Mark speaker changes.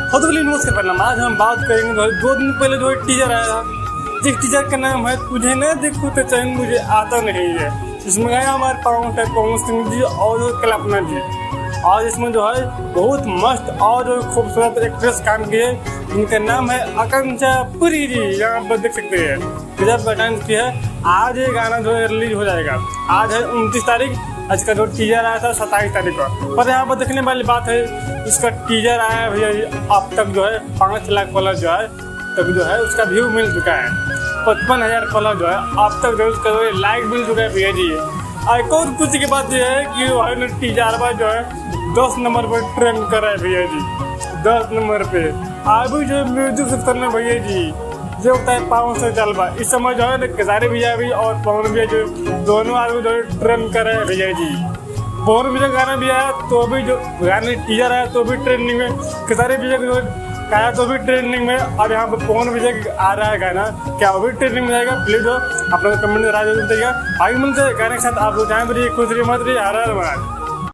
Speaker 1: हाँ तो नमस्कार प्रणाम। आज हम बात करेंगे जो है 2 दिन पहले जो है टीचर आया था, जिस टीचर का नाम है तुझे न देखूं तो चैन मुझे आता नहीं है। इसमें गया हमारे पवन सिंह जी और कल्पना जी। और इसमें जो है बहुत मस्त और जो खूबसूरत एक्ट्रेस काम की है, जिनका नाम है आकांक्षा पुरी जी। यहाँ पर देख सकते हैं गजब डांस की है। आज ये गाना जो है रिलीज हो जाएगा। आज है 29 तारीख। आज का जो टीजर आया था 27 तारीख को। पर यहाँ पर देखने वाली बात है, इसका टीजर आया भैया अब तक जो है 5 लाख फॉलोअर जो है तक जो है उसका व्यू मिल चुका है। 55,000 फॉलोअर जो है अब तक जो उसका लाइक मिल चुका है भैया जी। एक और कुछ की बात यह है कि वो टीजर बार जो है 10 नंबर पर ट्रेंड कर रहा है भैया जी। 10 नंबर पे अभी जो म्यूजिक सेक्टर में भैया जी जो होता है पावन से जलवा, इस समय जो है केसारी भैया भी और पवन भैया जो दोनों आदमी जो है ट्रेंड कर रहे हैं भैया जी। पवन भैया गाना भी आया तो भी जो गाने टीजर आया तो भी ट्रेंडिंग में, केसारी भैया जो गाया तो भी ट्रेंडिंग में। और यहाँ पर पवन भैया आ रहा है गाना, क्या वो भी ट्रेंडिंग में जाएगा? प्लीज जो आप लोग कमेंट में राय देगा। आगे मिलते हैं गाने के साथ। आप लोग जहाँ भी खुश रहिए, मत रहिए। हर हर महाराज।